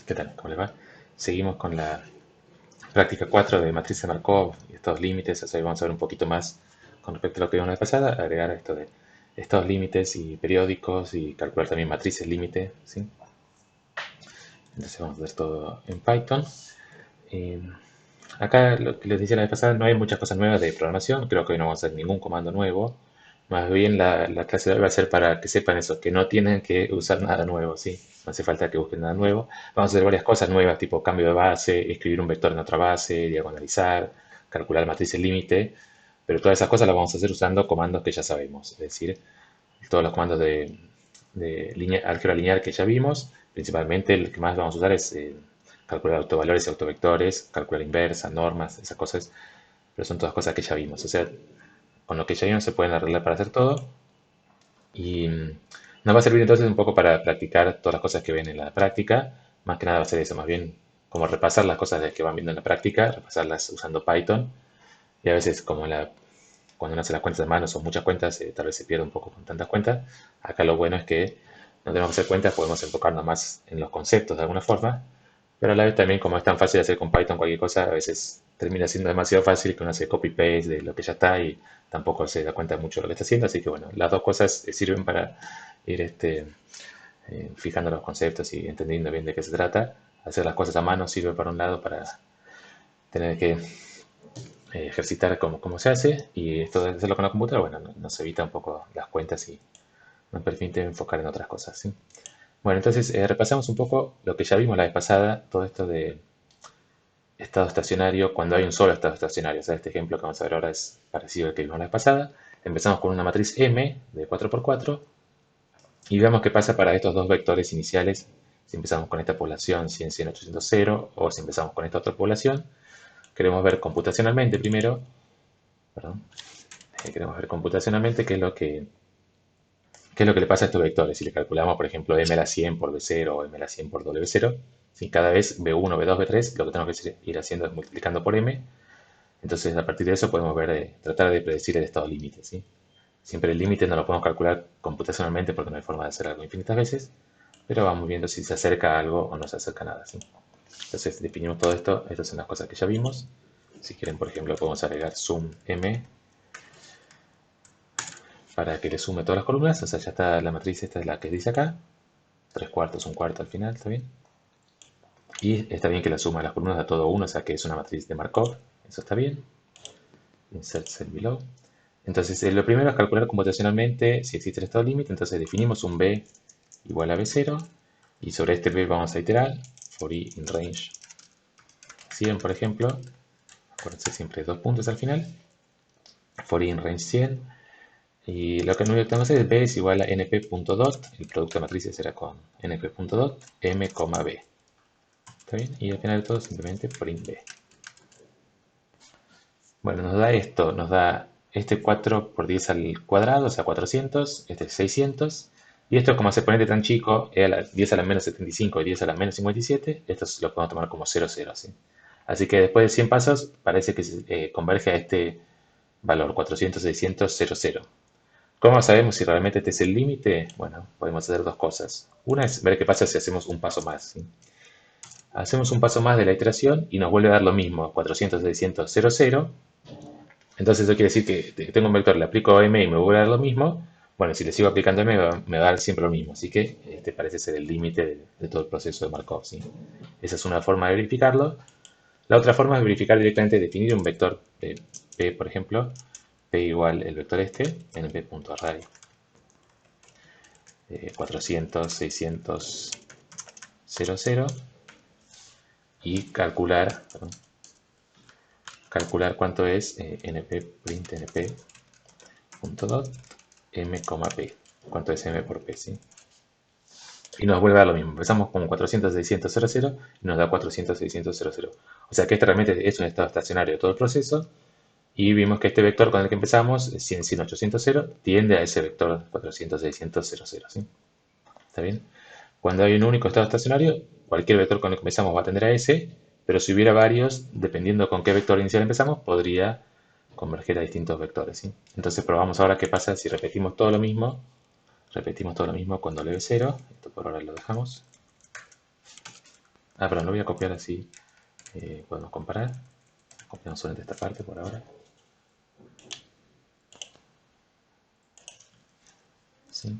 ¿Qué tal? ¿Cómo les va? Seguimos con la práctica 4 de matriz de Markov y estos límites. O sea, hoy vamos a ver un poquito más con respecto a lo que vimos la vez pasada, agregar esto de estados límites y periódicos y calcular también matrices límite, ¿sí? Entonces vamos a ver todo en Python. Eh, Acá, lo que les decía la vez pasada, no hay muchas cosas nuevas de programación. Creo que hoy no vamos a hacer ningún comando nuevo. Más bien la clase de hoy va a ser para que sepan eso, que no tienen que usar nada nuevo, ¿sí? No hace falta que busquen nada nuevo. Vamos a hacer varias cosas nuevas, tipo cambio de base, escribir un vector en otra base, diagonalizar, calcular matrices límite. Pero todas esas cosas las vamos a hacer usando comandos que ya sabemos. Es decir, todos los comandos de álgebra lineal que ya vimos. Principalmente el que más vamos a usar es calcular autovalores y autovectores, calcular inversa, normas, esas cosas. Pero son todas cosas que ya vimos. O sea, con lo que ya vimos se pueden arreglar para hacer todo. Y nos va a servir entonces un poco para practicar todas las cosas que ven en la práctica. Más que nada va a ser eso, más bien como repasar las cosas que van viendo en la práctica, repasarlas usando Python. Y a veces cuando uno hace las cuentas de mano son muchas cuentas, tal vez se pierde un poco con tantas cuentas. Acá lo bueno es que no tenemos que hacer cuentas, podemos enfocarnos más en los conceptos de alguna forma. Pero a la vez también, como es tan fácil de hacer con Python cualquier cosa, a veces termina siendo demasiado fácil que uno hace copy-paste de lo que ya está y tampoco se da cuenta mucho de lo que está haciendo. Así que bueno, las dos cosas sirven para ir fijando los conceptos y entendiendo bien de qué se trata. Hacer las cosas a mano sirve para un lado para tener que ejercitar cómo se hace, y esto de hacerlo con la computadora, bueno, nos evita un poco las cuentas y nos permite enfocar en otras cosas, ¿sí? Bueno, entonces repasamos un poco lo que ya vimos la vez pasada, todo esto de estado estacionario cuando hay un solo estado estacionario. O sea, este ejemplo que vamos a ver ahora es parecido al que vimos la vez pasada. Empezamos con una matriz M de 4×4 y veamos qué pasa para estos dos vectores iniciales. Si empezamos con esta población 100, 100, 800, 0, o si empezamos con esta otra población. Queremos ver computacionalmente primero, perdón, queremos ver computacionalmente qué es lo que le pasa a estos vectores. Si le calculamos, por ejemplo, m a la 100 por b0 o m a la 100 por w0, si cada vez b1, b2, b3, lo que tenemos que ir haciendo es multiplicando por m. Entonces, a partir de eso podemos ver, tratar de predecir el estado límite, ¿sí? Siempre el límite no lo podemos calcular computacionalmente porque no hay forma de hacer algo infinitas veces, pero vamos viendo si se acerca a algo o no se acerca a nada, ¿sí? Entonces, definimos todo esto. Estas son las cosas que ya vimos. Si quieren, por ejemplo, podemos agregar sum m para que le sume todas las columnas. O sea, ya está la matriz, esta es la que dice acá. 3/4, un cuarto al final, ¿está bien? Y está bien que la suma de las columnas da todo 1, o sea que es una matriz de Markov. Eso está bien. Insert cell below. Entonces, lo primero es calcular computacionalmente si existe el estado límite. Entonces, definimos un b igual a b0. Y sobre este b vamos a iterar. For i in range 100, por ejemplo. Acuérdense siempre dos puntos al final. For i in range 100. Y lo que tenemos que hacer es b es igual a np.dot. El producto de matrices será con np.dot m, b. ¿Está bien? Y al final de todo simplemente print b. Bueno, nos da esto, nos da este 4 por 10 al cuadrado, o sea 400, este es 600. Y esto, como hace exponente tan chico, es a la 10 a la menos 75 y 10 a la menos 57, esto lo podemos tomar como 0, 0, ¿sí? Así que después de 100 pasos, parece que converge a este valor, 400, 600, 0, 0. ¿Cómo sabemos si realmente este es el límite? Bueno, podemos hacer dos cosas. Una es ver qué pasa si hacemos un paso más, ¿sí? Hacemos un paso más de la iteración y nos vuelve a dar lo mismo, 400, 600, 0, 0. Entonces eso quiere decir que tengo un vector, le aplico m y me vuelve a dar lo mismo. Bueno, si le sigo aplicando m me va a dar siempre lo mismo. Así que este parece ser el límite de todo el proceso de Markov, ¿sí? Esa es una forma de verificarlo. La otra forma es verificar directamente, definir un vector p, por ejemplo, p igual el vector este, np.array 400, 600, 0, 0, y calcular cuánto es print np.dot m, p. Cuánto es m por p, ¿sí? Y nos vuelve a dar lo mismo. Empezamos con 400, 600, 0, 0 y nos da 400, 600, 0, 0. O sea que este realmente es un estado estacionario de todo el proceso. Y vimos que este vector con el que empezamos, 100, 100, 800, 0, tiende a ese vector 400, 600, 0, 0, ¿sí? ¿Está bien? Cuando hay un único estado estacionario, cualquier vector con el que empezamos va a tender a ese, pero si hubiera varios, dependiendo con qué vector inicial empezamos, podría converger a distintos vectores, ¿sí? Entonces probamos ahora qué pasa si repetimos todo lo mismo. Repetimos todo lo mismo cuando leve 0. Esto por ahora lo dejamos. Perdón, lo voy a copiar así. Podemos comparar. Copiamos solamente esta parte por ahora. ¿Sí?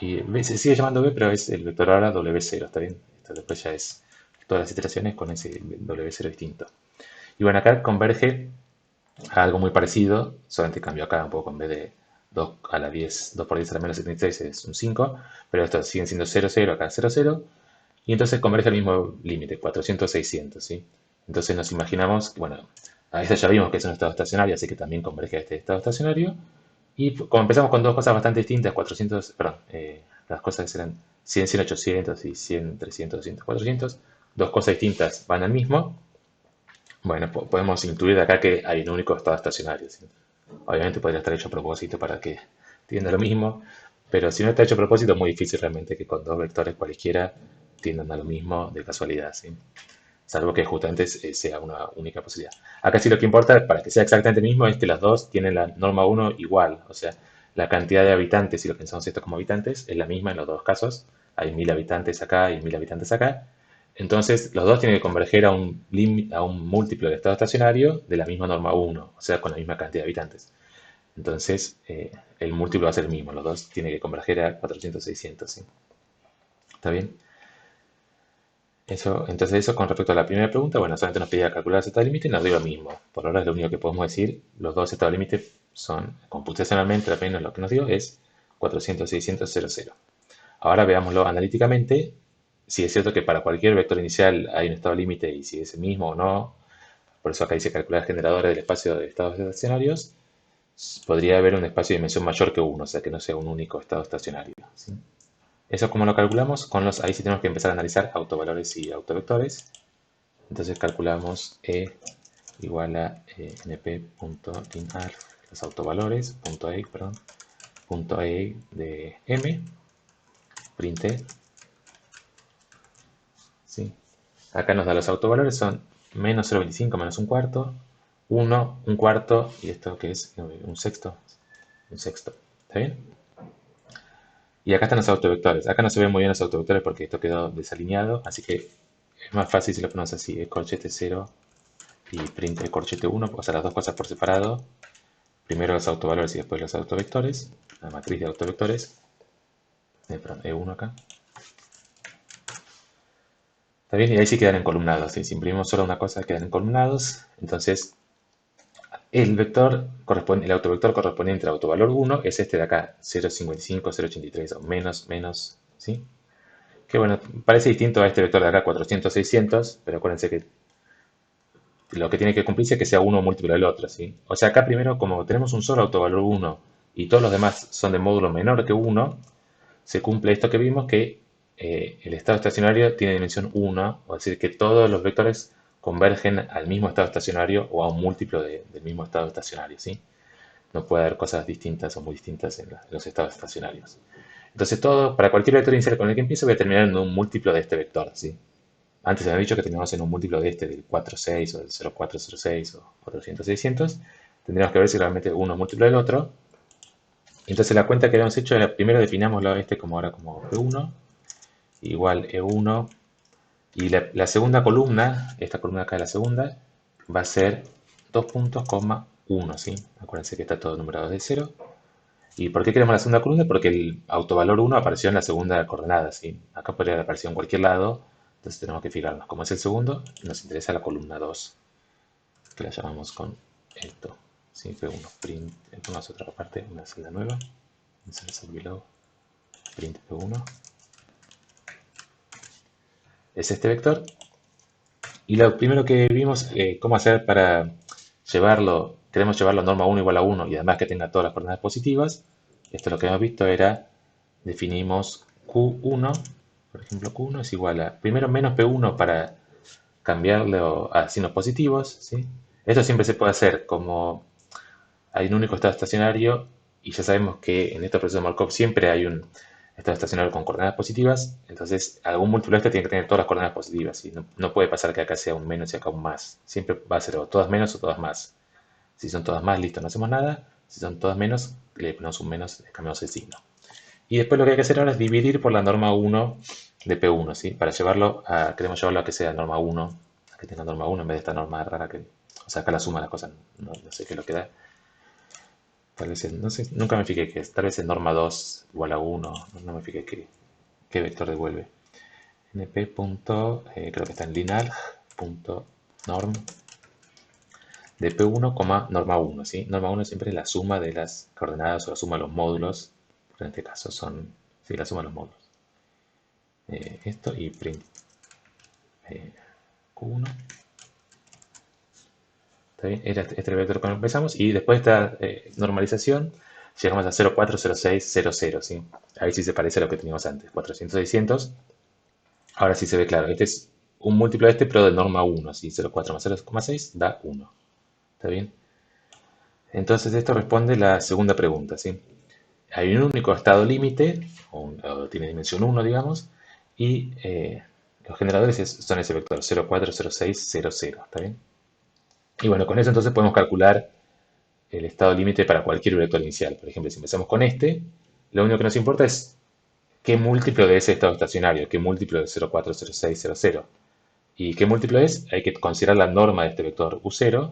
Y se sigue llamando B, pero es el vector ahora W0, ¿está bien? Esto después ya es todas las iteraciones con ese W0 distinto. Y bueno, acá converge a algo muy parecido, solamente cambió acá un poco, en vez de 2 a la 10, 2 por 10 a la menos 76 es un 5, pero estos siguen siendo 0, 0, acá 0, 0, y entonces converge al mismo límite, 400, 600, ¿sí? Entonces nos imaginamos, bueno, a esta ya vimos que es un estado estacionario, así que también converge a este estado estacionario, y como empezamos con dos cosas bastante distintas, 400, perdón, las cosas eran 100, 100, 800 y 100, 300, 200, 400, dos cosas distintas van al mismo. Bueno, podemos intuir acá que hay un único estado estacionario, ¿sí? Obviamente podría estar hecho a propósito para que tienda lo mismo, pero si no está hecho a propósito es muy difícil realmente que con dos vectores cualquiera tiendan a lo mismo de casualidad, ¿sí? Salvo que justamente sea una única posibilidad. Acá sí lo que importa para que sea exactamente el mismo es que las dos tienen la norma 1 igual, o sea, la cantidad de habitantes, si lo pensamos esto como habitantes, es la misma en los dos casos. Hay 1000 habitantes acá y 1000 habitantes acá. Entonces, los dos tienen que converger a un múltiplo de estado estacionario de la misma norma 1, o sea, con la misma cantidad de habitantes. Entonces, el múltiplo va a ser el mismo, los dos tienen que converger a 400, 600, ¿sí? ¿Está bien? Entonces eso con respecto a la primera pregunta, bueno, solamente nos pedía calcular ese estado límite y nos dio lo mismo. Por ahora es lo único que podemos decir. Los dos estados límite son, computacionalmente, apenas lo que nos dio es 400, 600, 0, 0. Ahora veámoslo analíticamente. Si es cierto que para cualquier vector inicial hay un estado límite y si es el mismo o no, por eso acá dice calcular generadores del espacio de estados estacionarios, podría haber un espacio de dimensión mayor que uno, o sea que no sea un único estado estacionario, ¿sí? Eso como lo calculamos, ahí sí tenemos que empezar a analizar autovalores y autovectores. Entonces calculamos E igual a np.linarf, los autovalores, punto E de M, print E, ¿sí? Acá nos da los autovalores, son menos 0,25 menos un cuarto, 1, un cuarto, y esto que es un sexto, ¿está bien? Y acá están los autovectores. Acá no se ven muy bien los autovectores porque esto quedó desalineado, así que es más fácil si lo ponemos así, corchete 0 y print el corchete 1, o sea, las dos cosas por separado. Primero los autovalores y después los autovectores, la matriz de autovectores, perdón, E1 acá. ¿Está bien? Y ahí sí quedan encolumnados, ¿sí? Si imprimimos solo una cosa quedan encolumnados, entonces el autovector correspondiente al autovalor 1 es este de acá, 0,55, 0,83 o menos, menos, ¿sí? Que bueno, parece distinto a este vector de acá, 400, 600, pero acuérdense que lo que tiene que cumplirse es que sea uno múltiplo del otro, ¿sí? O sea, acá primero, como tenemos un solo autovalor 1 y todos los demás son de módulo menor que 1, se cumple esto que vimos, que el estado estacionario tiene dimensión 1, o decir, que todos los vectores convergen al mismo estado estacionario o a un múltiplo del mismo estado estacionario, ¿sí? No puede haber cosas distintas o muy distintas en los estados estacionarios. Entonces, para cualquier vector inicial con el que empiece, voy a terminar en un múltiplo de este vector, ¿sí? Antes se me había dicho que teníamos en un múltiplo de del 4,6 o del 0,406 o 400, 600. Tendríamos que ver si realmente uno es múltiplo del otro. Entonces la cuenta que habíamos hecho era, primero definamos como ahora como E1, igual E1, y la segunda columna, esta columna acá de la segunda, va a ser 2 puntos, 1, ¿sí? Acuérdense que está todo numerado de 0. ¿Y por qué queremos la segunda columna? Porque el autovalor 1 apareció en la segunda coordenada, ¿sí? Acá podría haber aparecido en cualquier lado, entonces tenemos que fijarnos. Como es el segundo, nos interesa la columna 2, que la llamamos con esto. ¿Sí? P1, print, ponemos otra parte, una celda nueva, insert below, print P1. Es este vector. Y lo primero que vimos, cómo hacer para queremos llevarlo a norma 1 igual a 1 y además que tenga todas las coordenadas positivas. Esto lo que hemos visto era, definimos Q1, por ejemplo Q1 es igual a, primero menos P1 para cambiarlo a signos positivos, ¿sí? Esto siempre se puede hacer como hay un único estado estacionario y ya sabemos que en este proceso de Markov siempre hay un estado estacionario con coordenadas positivas, entonces algún múltiplo de este tiene que tener todas las coordenadas positivas y no puede pasar que acá sea un menos y acá un más. Siempre va a ser o todas menos o todas más. Si son todas más, listo, no hacemos nada. Si son todas menos, le ponemos un menos, le cambiamos el signo. Y después lo que hay que hacer ahora es dividir por la norma 1 de P1, ¿sí? Para llevarlo a, queremos llevarlo a que sea norma 1, a que tenga norma 1 en vez de esta norma rara que, o sea, acá la suma de las cosas, no sé qué es lo que da. Tal vez, no sé, nunca me fijé qué es, tal vez es norma 2 igual a 1, no me fijé qué vector devuelve. np. Creo que está en linalg.norm de P1, norma 1, ¿sí? Norma 1 siempre es la suma de las coordenadas o la suma de los módulos, pero en este caso son, sí, la suma de los módulos. Esto y print Q1. ¿Está bien? Era este vector con el que empezamos y después de esta normalización llegamos a 040600, ¿sí? Ahí sí se parece a lo que teníamos antes, 400, 600. Ahora sí se ve claro, este es un múltiplo de este, pero de norma 1, ¿sí? 0,4 más 0,6 da 1. ¿Está bien? Entonces esto responde la segunda pregunta, ¿sí? Hay un único estado límite, o tiene dimensión 1, digamos, y los generadores son ese vector 040600, ¿está bien? Y bueno, con eso entonces podemos calcular el estado límite para cualquier vector inicial. Por ejemplo, si empezamos con este, lo único que nos importa es qué múltiplo de ese estado estacionario, qué múltiplo de 040600. ¿Y qué múltiplo es? Hay que considerar la norma de este vector U0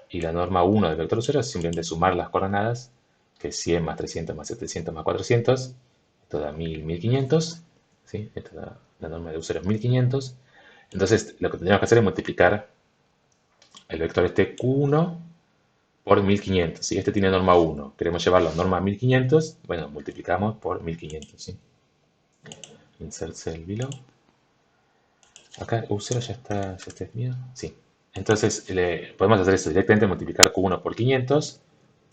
y la norma 1 del vector U0 es simplemente sumar las coordenadas, que es 100 más 300 más 700 más 400, esto da 1000, 1500, ¿sí? Esta da, la norma de U0 es 1500. Entonces, lo que tendríamos que hacer es multiplicar el vector este Q1 por 1500. Si este tiene norma 1, queremos llevarlo a norma 1500, bueno, multiplicamos por 1500, ¿sí? Insert cell below. Acá U0 ya está definido. Sí. Entonces, podemos hacer eso directamente, multiplicar Q1 por 500,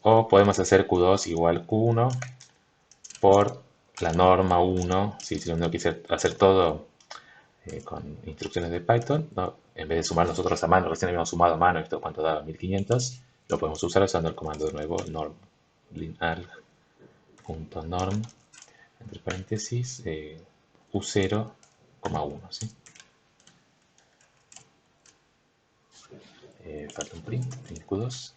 o podemos hacer Q2 igual Q1 por la norma 1, ¿sí? Si uno quisiera hacer todo con instrucciones de Python, ¿no? En vez de sumar nosotros a mano, recién habíamos sumado a mano esto cuánto daba 1500, lo podemos usar usando el comando de nuevo norm linalg.norm entre paréntesis U0,1, ¿sí? Falta un print Q2.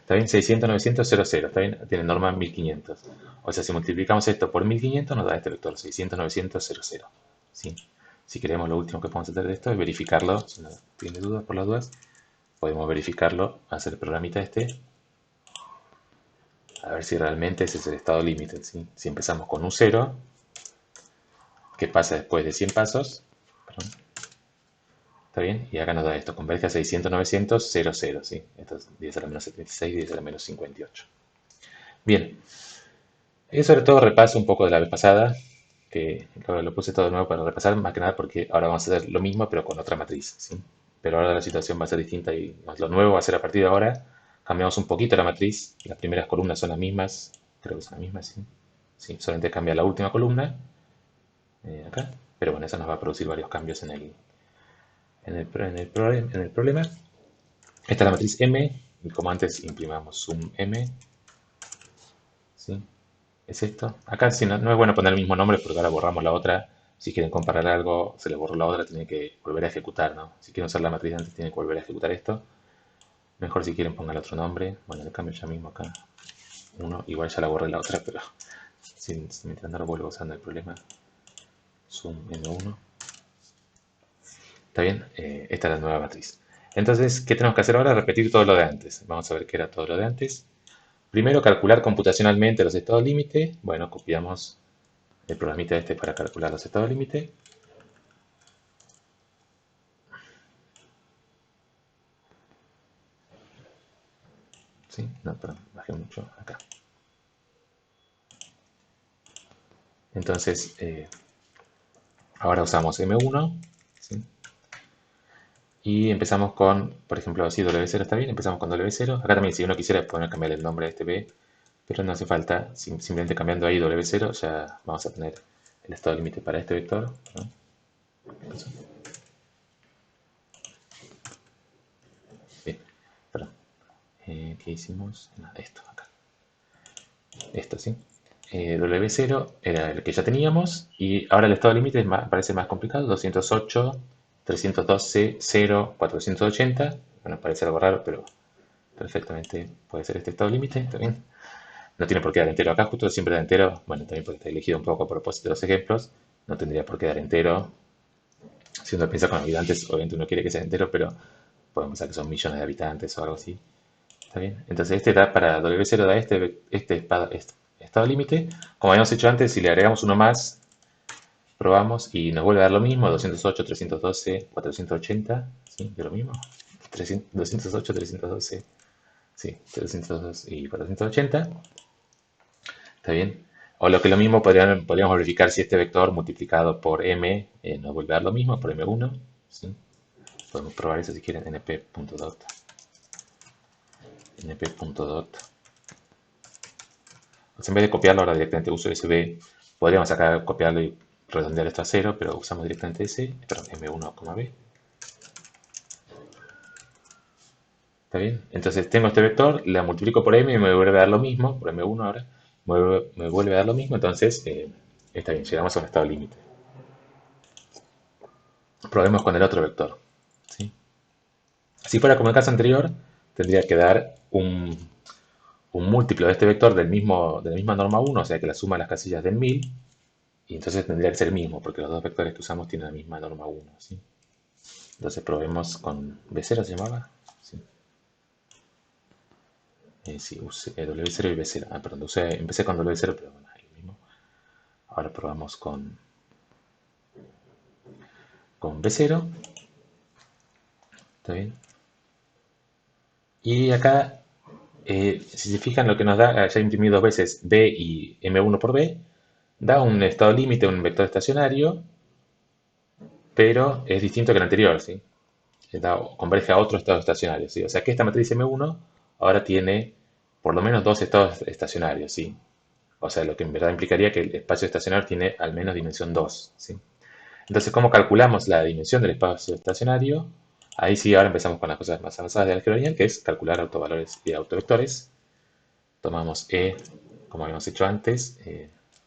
Está bien, 600, 900, 00, está bien, tiene norma 1500. O sea, si multiplicamos esto por 1500 nos da este vector 600, 900, 00. ¿Sí? Si queremos, lo último que podemos hacer de esto es verificarlo. Si no tiene dudas, por las dudas, podemos verificarlo, hacer el programita este, a ver si realmente ese es el estado límite. ¿Sí? Si empezamos con un 0, ¿qué pasa después de 100 pasos? Perdón. ¿Está bien? Y acá nos da esto, converge a 600, 900, 00, ¿sí? Esto es 10 a la menos 76, 10 a la menos 58. Bien, y sobre todo repaso un poco de la vez pasada, que ahora lo puse todo de nuevo para repasar, más que nada porque ahora vamos a hacer lo mismo pero con otra matriz, ¿sí? Pero ahora la situación va a ser distinta y lo nuevo va a ser a partir de ahora, cambiamos un poquito la matriz, las primeras columnas son las mismas, creo que son las mismas, ¿sí? Sí, solamente cambia la última columna, acá, pero bueno, eso nos va a producir varios cambios en el problema. Esta es la matriz M, y como antes imprimamos sum M, ¿sí? Es esto. Acá si no, no es bueno poner el mismo nombre porque ahora borramos la otra. Si quieren comparar algo, se les borró la otra, tienen que volver a ejecutar, ¿no? Si quieren usar la matriz de antes, tienen que volver a ejecutar esto. Mejor si quieren pongan otro nombre. Bueno, le cambio ya mismo acá. Uno, igual ya la borré la otra, pero mientras no lo vuelvo usando el problema. Zoom M1. ¿Está bien? Esta es la nueva matriz. Entonces, ¿qué tenemos que hacer ahora? Repetir todo lo de antes. Vamos a ver qué era todo lo de antes. Primero, calcular computacionalmente los estados límite. Bueno, copiamos el programita este para calcular los estados límite. ¿Sí? No, perdón, bajé mucho acá. Entonces, ahora usamos M1, ¿sí? Y empezamos con, por ejemplo, si W0 está bien, empezamos con W0. Acá también, si uno quisiera, poder cambiar el nombre de este B, pero no hace falta. Simplemente cambiando ahí W0 ya vamos a tener el estado límite para este vector, ¿no? Bien, perdón. ¿Qué hicimos? No, esto acá. Esto, ¿sí? W0 era el que ya teníamos y ahora el estado límite parece más complicado, 208, 312, 0, 480. Bueno, parece algo raro, pero perfectamente puede ser este estado límite, ¿está bien? No tiene por qué dar entero. Acá justo siempre da entero. Bueno, también porque está elegido un poco a propósito de los ejemplos. No tendría por qué dar entero. Si uno piensa con habitantes, obviamente uno quiere que sea entero, pero podemos pensar que son millones de habitantes o algo así. ¿Está bien? Entonces este da para W0 da este estado límite. Como habíamos hecho antes, si le agregamos uno más, probamos y nos vuelve a dar lo mismo. 208, 312, 480. ¿Sí? De lo mismo. 208, 312. Sí, 302 y 480. ¿Está bien? O lo que lo mismo podríamos verificar si este vector multiplicado por m nos vuelve a dar lo mismo, por m1. ¿Sí? Podemos probar eso si quieren, np.dot. np.dot. Pues en vez de copiarlo ahora directamente uso sb, podríamos acá copiarlo y redondear esto a 0, pero usamos directamente ese, perdón, m1,b. ¿Está bien? Entonces tengo este vector, la multiplico por m y me vuelve a dar lo mismo, por m1 ahora, me vuelve a dar lo mismo, entonces está bien, llegamos a un estado límite. Probemos con el otro vector. ¿Sí? Si fuera como el caso anterior, tendría que dar un múltiplo de este vector de la misma norma 1, o sea que la suma de las casillas del 1000, y entonces tendría que ser el mismo, porque los dos vectores que usamos tienen la misma norma 1. ¿Sí? Entonces probemos con B0, ¿se llamaba? Sí, sí usé W0 y B0. Ah, perdón, empecé con W0, pero bueno, ahí mismo. Ahora probamos con B0. ¿Está bien? Y acá, si se fijan, lo que nos da, ya imprimí dos veces B y M1 por B, da un estado límite, un vector estacionario, pero es distinto que el anterior, ¿sí? Converge a otro estado estacionario, ¿sí? O sea que esta matriz M1 ahora tiene por lo menos dos estados estacionarios, ¿sí? O sea, lo que en verdad implicaría que el espacio estacionario tiene al menos dimensión 2, ¿sí? Entonces, ¿cómo calculamos la dimensión del espacio estacionario? Ahí sí, ahora empezamos con las cosas más avanzadas de álgebra lineal, que es calcular autovalores y autovectores. Tomamos E, como habíamos hecho antes.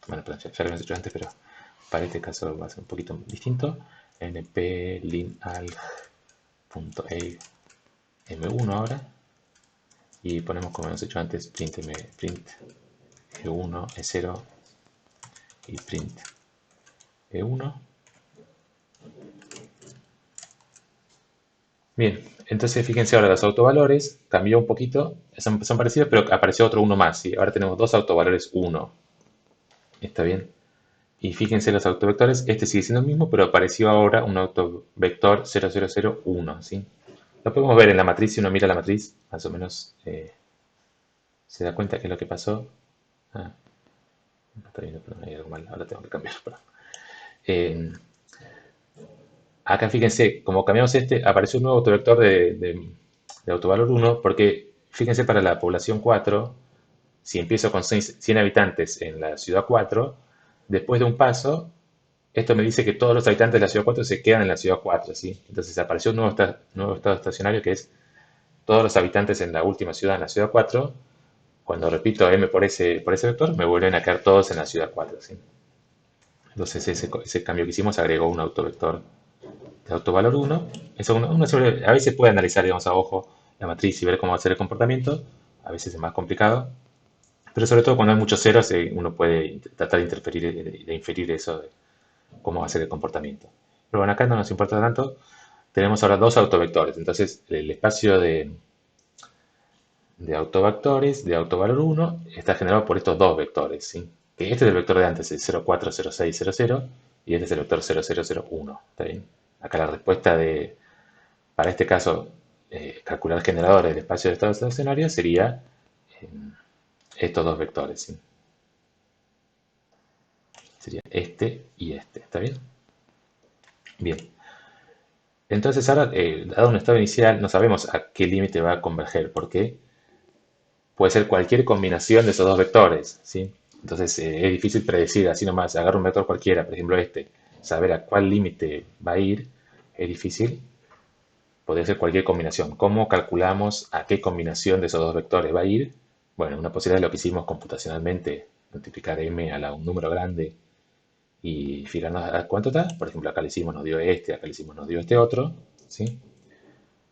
Bueno, perdón, ya lo habíamos hecho antes, pero para este caso va a ser un poquito distinto. np.linalg.e m1 ahora. Y ponemos, como hemos hecho antes, print e1, e0 y print e1. Bien, entonces fíjense ahora los autovalores, cambió un poquito, son parecidos, pero apareció otro uno más, ¿sí? Ahora tenemos dos autovalores 1, ¿está bien? Y fíjense los autovectores, este sigue siendo el mismo, pero apareció ahora un autovector 0001, ¿sí? Lo podemos ver en la matriz, si uno mira la matriz, más o menos se da cuenta que es lo que pasó. Ah, no está bien, perdón, hay algo mal, ahora tengo que cambiar, perdón. Eh, Acá fíjense, como cambiamos este, apareció un nuevo autovector de autovalor 1, porque fíjense para la población 4, si empiezo con 100 habitantes en la ciudad 4, después de un paso, esto me dice que todos los habitantes de la ciudad 4 se quedan en la ciudad 4, ¿sí? Entonces apareció un nuevo estado estacionario que es todos los habitantes en la última ciudad, en la ciudad 4. Cuando repito m por ese vector, me vuelven a quedar todos en la ciudad 4, ¿sí? Entonces ese cambio que hicimos agregó un autovector de autovalor 1. Eso a veces puede analizar, digamos, a ojo la matriz y ver cómo va a ser el comportamiento. A veces es más complicado. Pero sobre todo cuando hay muchos ceros, uno puede tratar de interferir, de inferir eso, de cómo va a ser el comportamiento. Pero bueno, acá no nos importa tanto. Tenemos ahora dos autovectores. Entonces, el espacio de autovectores de autovalor 1 está generado por estos dos vectores, ¿sí? Que este es el vector de antes, el 040600, y este es el vector 0001. ¿Está bien? Acá la respuesta para este caso, calcular el generador del espacio de estado estacionario sería eh, estos dos vectores, ¿sí? Sería este y este. ¿Está bien? Bien. Entonces ahora, dado un estado inicial, no sabemos a qué límite va a converger, porque puede ser cualquier combinación de esos dos vectores, ¿sí? Entonces es difícil predecir así nomás, agarro un vector cualquiera, por ejemplo este, saber a cuál límite va a ir, es difícil, podría ser cualquier combinación. ¿Cómo calculamos a qué combinación de esos dos vectores va a ir? Bueno, una posibilidad es lo que hicimos computacionalmente, multiplicar m a un número grande y fijarnos a cuánto está. Por ejemplo, acá le hicimos, nos dio este, acá le hicimos, nos dio este otro, ¿sí?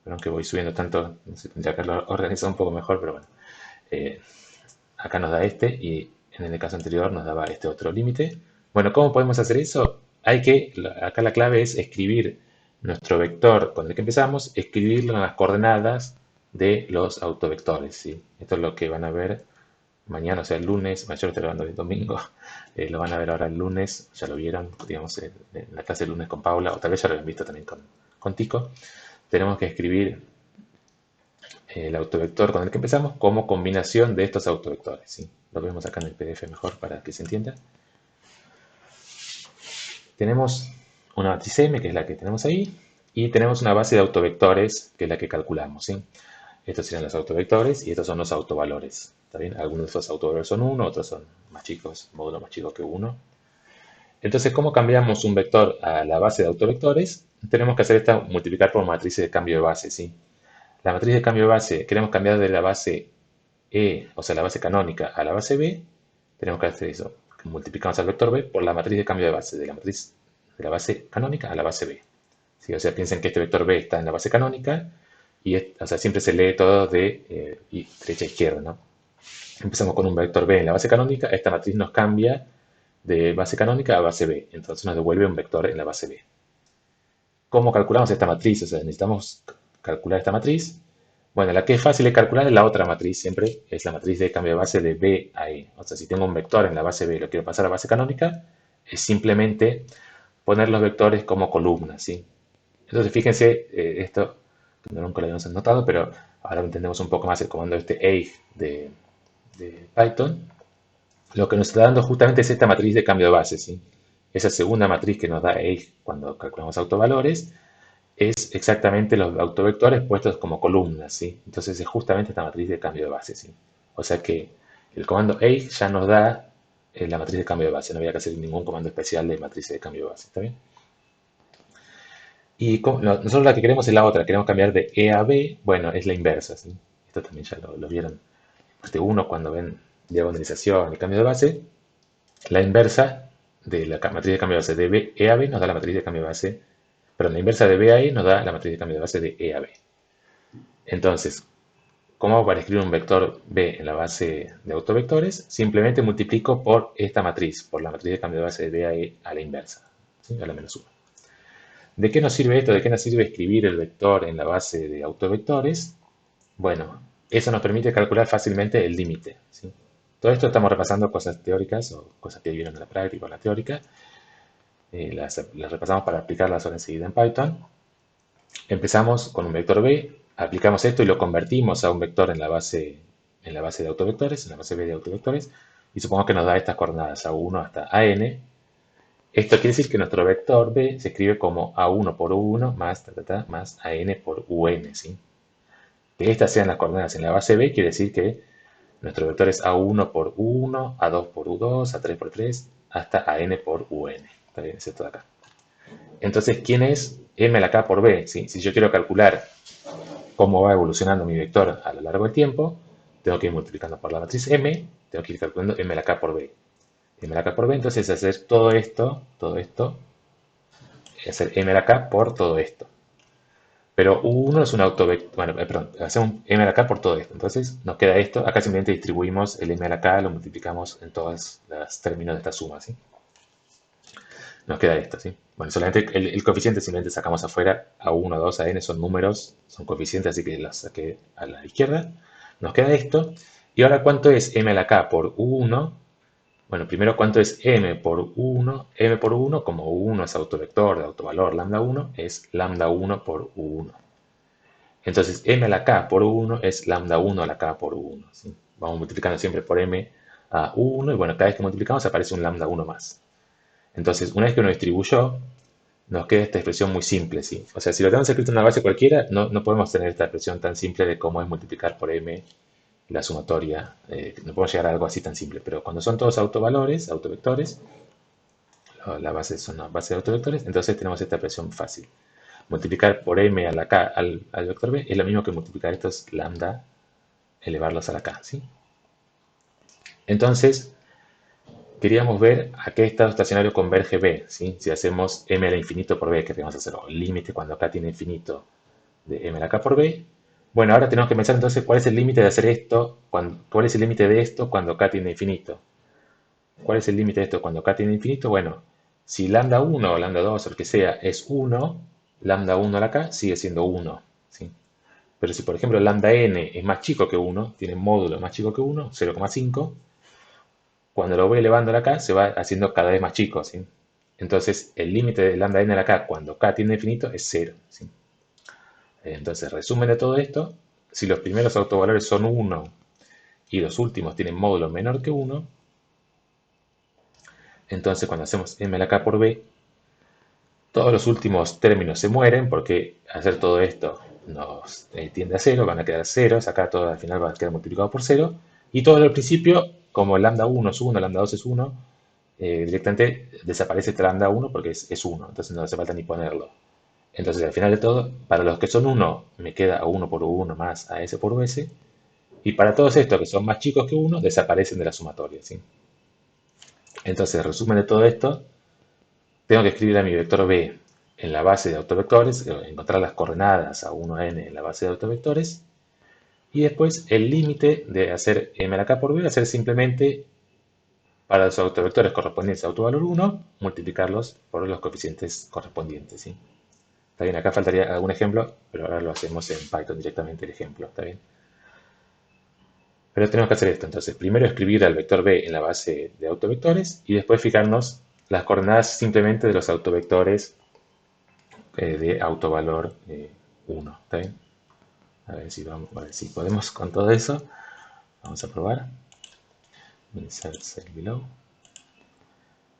Pero aunque voy subiendo tanto, no sé, tendría que haberlo organizado un poco mejor, pero bueno. Eh, acá nos da este y en el caso anterior nos daba este otro límite. Bueno, ¿cómo podemos hacer eso? Acá la clave es escribir nuestro vector con el que empezamos, escribirlo en las coordenadas de los autovectores, ¿sí? Esto es lo que van a ver mañana, o sea, el lunes. Bueno, yo lo estoy grabando el domingo, lo van a ver ahora el lunes, ya lo vieron, digamos, en la clase del lunes con Paula, o tal vez ya lo habían visto también con Tico. Tenemos que escribir el autovector con el que empezamos como combinación de estos autovectores, ¿sí? Lo vemos acá en el PDF mejor para que se entienda. Tenemos una matriz M, que es la que tenemos ahí, y tenemos una base de autovectores, que es la que calculamos, ¿sí? Estos serían los autovectores y estos son los autovalores. ¿Está bien? Algunos de estos autovalores son 1, otros son más chicos, módulo más chico que 1. Entonces, ¿cómo cambiamos un vector a la base de autovectores? Tenemos que hacer esta multiplicar por matrices de cambio de base, ¿sí? La matriz de cambio de base, queremos cambiar de la base E, o sea, la base canónica, a la base B. Tenemos que hacer eso. Multiplicamos al vector B por la matriz de cambio de base, de la matriz de la base canónica a la base B. ¿Sí? O sea, piensen que este vector B está en la base canónica y o sea, siempre se lee todo de derecha a izquierda, ¿no? Empezamos con un vector B en la base canónica, esta matriz nos cambia de base canónica a base B, entonces nos devuelve un vector en la base B. ¿Cómo calculamos esta matriz? O sea, necesitamos calcular esta matriz. Bueno, la que es fácil de calcular es la otra matriz, siempre es la matriz de cambio de base de B a E. O sea, si tengo un vector en la base B y lo quiero pasar a base canónica, es simplemente poner los vectores como columnas, ¿sí? Entonces, fíjense, esto nunca lo habíamos notado, pero ahora entendemos un poco más el comando EIG de Python. Lo que nos está dando justamente es esta matriz de cambio de base, ¿sí? Esa segunda matriz que nos da EIG cuando calculamos autovalores es exactamente los autovectores puestos como columnas, ¿sí? Entonces es justamente esta matriz de cambio de base, ¿sí? O sea que el comando EIG ya nos da la matriz de cambio de base, no había que hacer ningún comando especial de matriz de cambio de base, ¿está bien? Y nosotros la que queremos es la otra, queremos cambiar de E a B, bueno, es la inversa, ¿sí? Esto también ya lo vieron parte 1 cuando ven diagonalización y cambio de base. La inversa de la matriz de cambio de base de B, E a B nos da la matriz de cambio de base, perdón, la inversa de B a E nos da la matriz de cambio de base de E a B. Entonces, ¿cómo hago para escribir un vector B en la base de autovectores? Simplemente multiplico por esta matriz, por la matriz de cambio de base de B a E a la inversa, ¿sí? A la menos 1. ¿De qué nos sirve esto? ¿De qué nos sirve escribir el vector en la base de autovectores? Bueno, eso nos permite calcular fácilmente el límite, ¿sí? Todo esto estamos repasando cosas teóricas o cosas que vieron en la práctica o en la teórica. Las repasamos para aplicarlas ahora enseguida en Python. Empezamos con un vector B, aplicamos esto y lo convertimos a un vector en la base de autovectores, en la base B de autovectores, y supongamos que nos da estas coordenadas A1 hasta AN. Esto quiere decir que nuestro vector B se escribe como A1 por U1 más, más AN por UN, ¿sí? Que estas sean las coordenadas en la base B quiere decir que nuestro vector es A1 por U1, A2 por U2, A3 por 3, hasta AN por UN. ¿Está bien? Es esto de acá. Entonces, ¿quién es M a la K por B? ¿Sí? Si yo quiero calcular cómo va evolucionando mi vector a lo largo del tiempo, tengo que ir multiplicando por la matriz M, tengo que ir calculando M a la K por B. M a la K por B, entonces hacer todo esto, hacer M a la K por todo esto. Pero U1 es un autovector, bueno, perdón, hacemos M a la K por todo esto. Entonces nos queda esto, acá simplemente distribuimos el M a la K, lo multiplicamos en todos los términos de esta suma, ¿sí? Nos queda esto, ¿sí? Bueno, solamente el coeficiente simplemente sacamos afuera, A1, A2, AN son números, son coeficientes, así que las saqué a la izquierda. Nos queda esto. Y ahora, ¿cuánto es M a la K por U1? Bueno, primero, ¿cuánto es M por U1? M por U1, como U1 es autovector de autovalor lambda 1, es lambda 1 por U1. Entonces, M a la K por U1 es lambda 1 a la K por U1, ¿sí? Vamos multiplicando siempre por M a U1 y bueno, cada vez que multiplicamos aparece un lambda 1 más. Entonces, una vez que uno distribuyó, nos queda esta expresión muy simple, ¿sí? O sea, si lo tenemos escrito en una base cualquiera, no podemos tener esta expresión tan simple de cómo es multiplicar por M la sumatoria. No podemos llegar a algo así tan simple, pero cuando son todos autovalores, autovectores, la base son una base de autovectores, entonces tenemos esta expresión fácil. Multiplicar por M a la K al vector B es lo mismo que multiplicar estos lambda, elevarlos a la K, ¿sí? Entonces, queríamos ver a qué estado estacionario converge B, ¿sí? Si hacemos M a la infinito por B, que vamos a hacer el límite cuando acá tiene infinito de M a la K por B, Bueno, ahora tenemos que pensar entonces cuál es el límite de hacer esto, cuál es el límite de esto cuando k tiende a infinito. ¿Cuál es el límite de esto cuando k tiende a infinito? Bueno, si lambda 1 o lambda 2 o el que sea es 1, lambda 1 a la k sigue siendo 1. ¿Sí? Pero si por ejemplo lambda n es más chico que 1, tiene un módulo más chico que 1, 0,5, cuando lo voy elevando a la k se va haciendo cada vez más chico. ¿Sí? Entonces el límite de lambda n a la k cuando k tiende a infinito es 0. ¿Sí? Entonces, resumen de todo esto, si los primeros autovalores son 1 y los últimos tienen módulo menor que 1, entonces cuando hacemos m a la k por b, todos los últimos términos se mueren porque hacer todo esto nos tiende a 0, van a quedar ceros, acá todo al final va a quedar multiplicado por 0, y todo al principio, como el lambda 1 es 1, lambda 2 es 1, directamente desaparece este lambda 1 porque es 1, entonces no hace falta ni ponerlo. Entonces al final de todo, para los que son 1, me queda a1 por 1 más a s por us, y para todos estos que son más chicos que 1, desaparecen de la sumatoria. ¿Sí? Entonces, resumen de todo esto, tengo que escribir a mi vector b en la base de autovectores, encontrar las coordenadas a 1 a n en la base de autovectores, y después el límite de hacer m a la k por b va a ser simplemente para los autovectores correspondientes a autovalor 1, multiplicarlos por los coeficientes correspondientes. ¿Sí? Está bien, acá faltaría algún ejemplo, pero ahora lo hacemos en Python directamente el ejemplo. ¿Está bien? Pero tenemos que hacer esto. Entonces, primero escribir al vector b en la base de autovectores y después fijarnos las coordenadas simplemente de los autovectores de autovalor 1. ¿Está bien? A ver si podemos con todo eso. Vamos a probar. Insert cell below.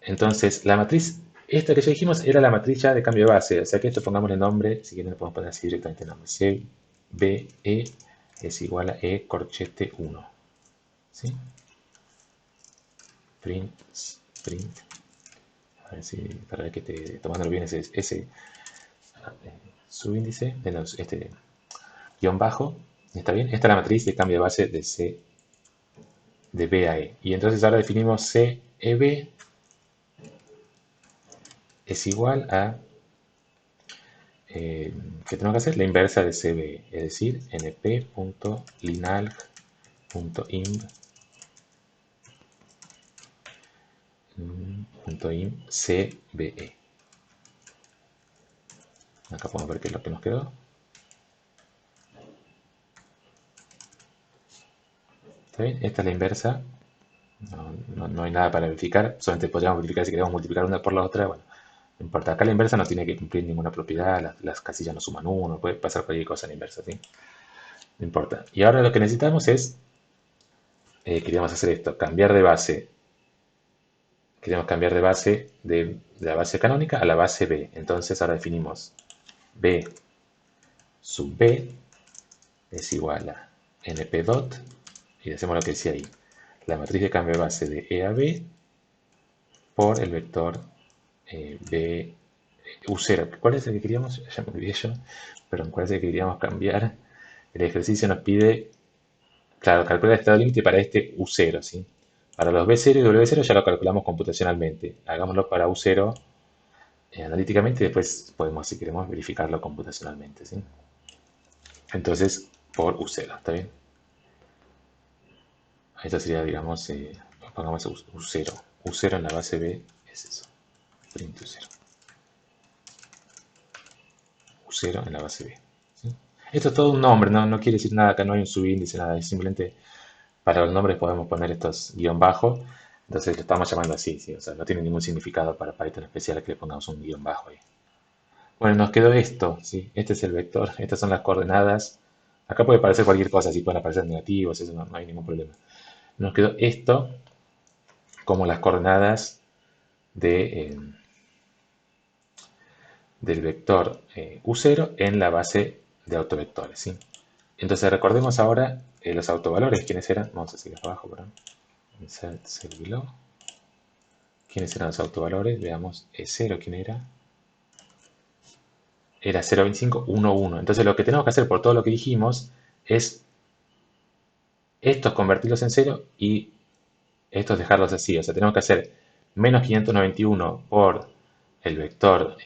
Entonces, la matriz, esta que ya dijimos, era la matriz ya de cambio de base. O sea que esto pongámosle nombre, si quieren le podemos poner así directamente nombre. CBE es igual a E corchete 1. ¿Sí? Print. A ver si, para ver que te tomando bien ese subíndice, este guión bajo. ¿Está bien? Esta es la matriz de cambio de base de C de B a E. Y entonces ahora definimos CEB es igual a, ¿qué tenemos que hacer? La inversa de CB, es decir, np.linalg.imb CBE. Acá podemos ver qué es lo que nos quedó. ¿Está bien? Esta es la inversa. No hay nada para verificar. Solamente podríamos verificar si queremos multiplicar una por la otra. Bueno, no importa. Acá la inversa no tiene que cumplir ninguna propiedad. Las casillas no suman uno. Puede pasar cualquier cosa en la inversa. ¿Sí? No importa. Y ahora lo que necesitamos es, queríamos hacer esto, cambiar de base. Queremos cambiar de base de la base canónica a la base B. Entonces ahora definimos B sub B es igual a np dot y hacemos lo que decía ahí. La matriz de cambio de base de E a B por el vector B U0. ¿Cuál es el que queríamos? Ya me olvidé yo. Perdón, ¿cuál es el que queríamos cambiar? El ejercicio nos pide, claro, calcular el estado límite para este U0, ¿sí? Para los B0 y W0 ya lo calculamos computacionalmente. Hagámoslo para U0 analíticamente y después podemos, si queremos, verificarlo computacionalmente, ¿sí? Entonces, por U0, ¿está bien? Esto sería, digamos, pongamos U0. U0 en la base B es eso. Print U0. U0 en la base B. ¿Sí? Esto es todo un nombre, no quiere decir nada, acá no hay un subíndice, nada, es simplemente para los nombres podemos poner estos guión bajo, entonces lo estamos llamando así, ¿sí? O sea, no tiene ningún significado para Python especial que le pongamos un guión bajo ahí. Bueno, nos quedó esto, ¿sí? Este es el vector, estas son las coordenadas. Acá puede aparecer cualquier cosa, si pueden aparecer negativos, eso no hay ningún problema. Nos quedó esto como las coordenadas del vector U0 en la base de autovectores, ¿sí? Entonces recordemos ahora los autovalores, ¿quiénes eran? Vamos a seguir abajo, perdón. Insert cell below. ¿Quiénes eran los autovalores? Veamos, E0, ¿quién era? Era 0,25, 1, 1. Entonces lo que tenemos que hacer por todo lo que dijimos es estos convertirlos en 0 y estos dejarlos así. O sea, tenemos que hacer menos 591 por el vector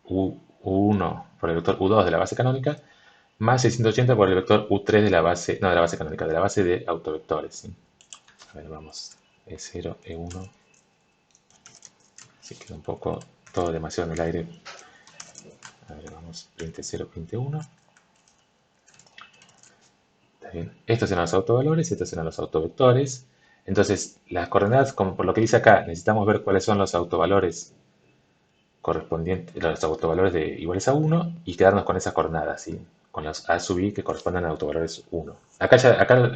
U1, por el vector U2 de la base canónica, más 680 por el vector U3 de la base, no de la base canónica, de la base de autovectores, ¿sí? A ver, vamos, E0, E1, así queda un poco todo demasiado en el aire. A ver, vamos, print 0, print 1. Está bien. Estos serán los autovalores y estos serán los autovectores. Entonces, las coordenadas, como por lo que dice acá, necesitamos ver cuáles son los autovalores correspondientes, los autovalores de iguales a 1 y quedarnos con esas coordenadas, ¿sí? Con los a sub i que corresponden a autovalores 1. Acá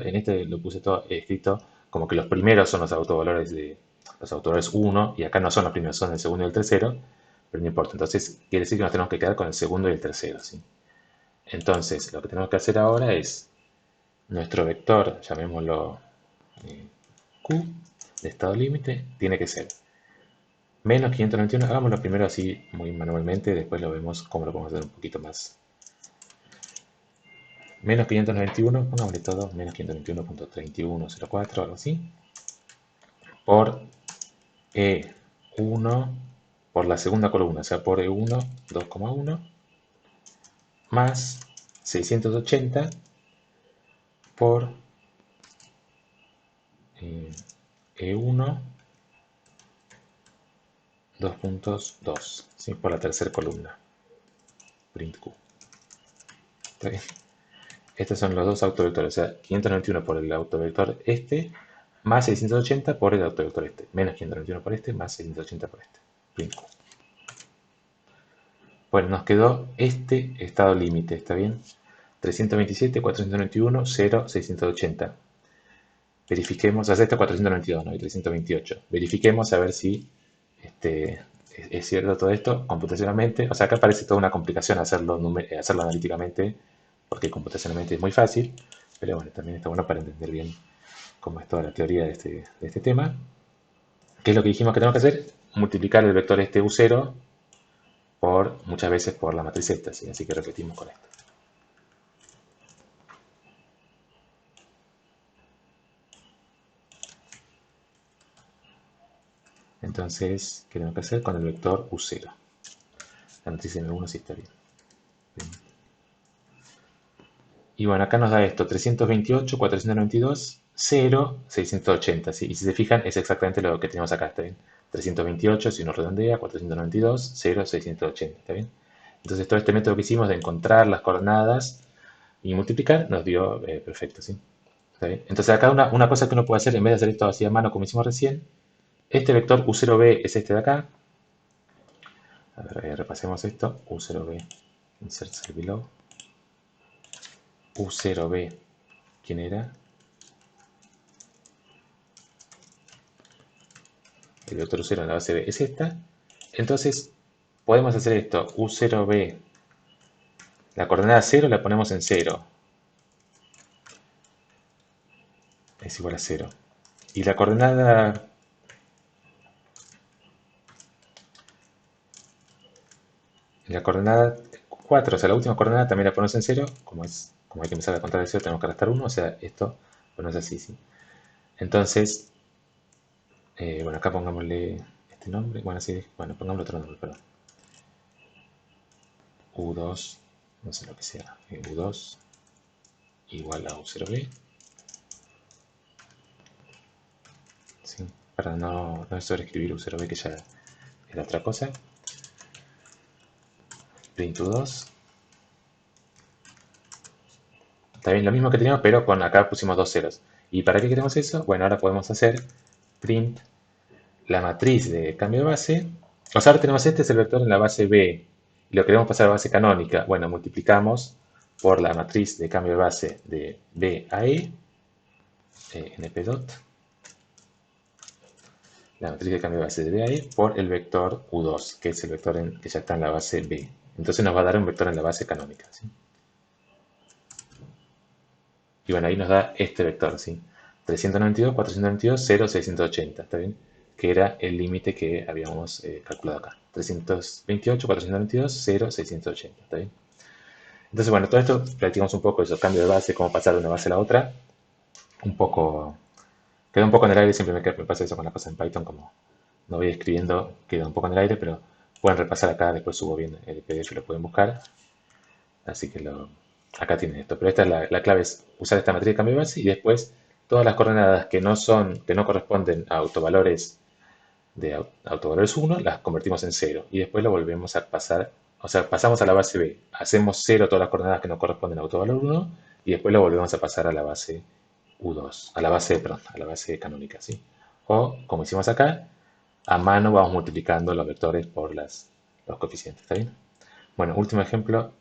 en este lo puse todo escrito como que los primeros son los autovalores de los autovalores 1 y acá no son los primeros, son el segundo y el tercero, pero no importa. Entonces quiere decir que nos tenemos que quedar con el segundo y el tercero, ¿sí? Entonces lo que tenemos que hacer ahora es nuestro vector, llamémoslo Q, de estado límite, tiene que ser menos 591, hagámoslo primero así muy manualmente, después lo vemos cómo lo podemos hacer un poquito más. Menos 591, pongámosle todo, menos 591.3104, algo así, por E1, por la segunda columna, o sea, por E1, 2,1, más 680 por E1, 2.2, ¿sí? Por la tercera columna, print Q. ¿Está bien? Estos son los dos autovectores, o sea, 591 por el autovector este, más 680 por el autovector este, menos 591 por este, más 680 por este. Print Q. Bueno, nos quedó este estado límite, ¿está bien? 327, 491, 0, 680. Verifiquemos, o sea, este 492, ¿no? Y 328. Verifiquemos a ver si es cierto todo esto computacionalmente. O sea, acá parece toda una complicación hacerlo analíticamente, porque computacionalmente es muy fácil, pero bueno, también está bueno para entender bien cómo es toda la teoría de este tema. ¿Qué es lo que dijimos que tenemos que hacer? Multiplicar el vector este U0 por muchas veces por la matriz esta, ¿sí? Así que repetimos con esto. Entonces, ¿qué tenemos que hacer con el vector U0? La matriz M1 sí está bien. Y bueno, acá nos da esto, 328, 492, 0, 680, ¿sí? Y si se fijan, es exactamente lo que tenemos acá, ¿está bien? 328, si uno redondea, 492, 0, 680, ¿está bien? Entonces todo este método que hicimos de encontrar las coordenadas y multiplicar nos dio perfecto, ¿sí? ¿Está bien? Entonces acá una cosa que uno puede hacer, en vez de hacer esto así a mano como hicimos recién, este vector U0b es este de acá. A ver, repasemos esto. U0b, insert cell below. U0b, ¿quién era? El vector U0 en la base B es esta. Entonces, podemos hacer esto. U0b, la coordenada 0 la ponemos en 0. Es igual a 0. Y la coordenada... La coordenada 4, o sea, la última coordenada también la ponemos en 0. Como hay que empezar a contar de 0, tenemos que restar 1. O sea, esto ponemos así, ¿sí? Entonces, bueno, acá pongámosle este nombre. Bueno, sí, bueno, pongámosle otro nombre, perdón. U2, no sé lo que sea, U2 igual a U0b, ¿sí? Para no sobreescribir U0b que ya era otra cosa. Print U2. Está bien, lo mismo que teníamos, pero con acá pusimos dos ceros. ¿Y para qué queremos eso? Bueno, ahora podemos hacer print la matriz de cambio de base. O sea, ahora tenemos este es el vector en la base B y lo queremos pasar a base canónica. Bueno, multiplicamos por la matriz de cambio de base de B a E, np dot, la matriz de cambio de base de B a E por el vector U2, que es el vector que ya está en la base B. Entonces nos va a dar un vector en la base canónica, ¿sí? Y bueno, ahí nos da este vector, ¿sí? 392, 492, 0, 680, ¿está bien? Que era el límite que habíamos calculado acá. 328, 492, 0, 680, ¿está bien? Entonces, bueno, todo esto practicamos un poco esos cambios de base, cómo pasar de una base a la otra. Un poco, queda un poco en el aire, siempre me pasa eso con las cosas en Python, como no voy escribiendo, queda un poco en el aire, pero pueden repasar acá, después subo bien el PDF, lo pueden buscar. Así que Acá tienen esto, pero esta es la clave, es usar esta matriz de cambio de base y después todas las coordenadas que no corresponden a autovalores de autovalores 1 las convertimos en cero y después lo volvemos a pasar, o sea, pasamos a la base B, hacemos cero todas las coordenadas que no corresponden a autovalor 1 y después lo volvemos a pasar a la base U2, a la base, perdón, a la base canónica, ¿sí? O, como hicimos acá, a mano vamos multiplicando los vectores por los coeficientes, ¿está bien? Bueno, último ejemplo,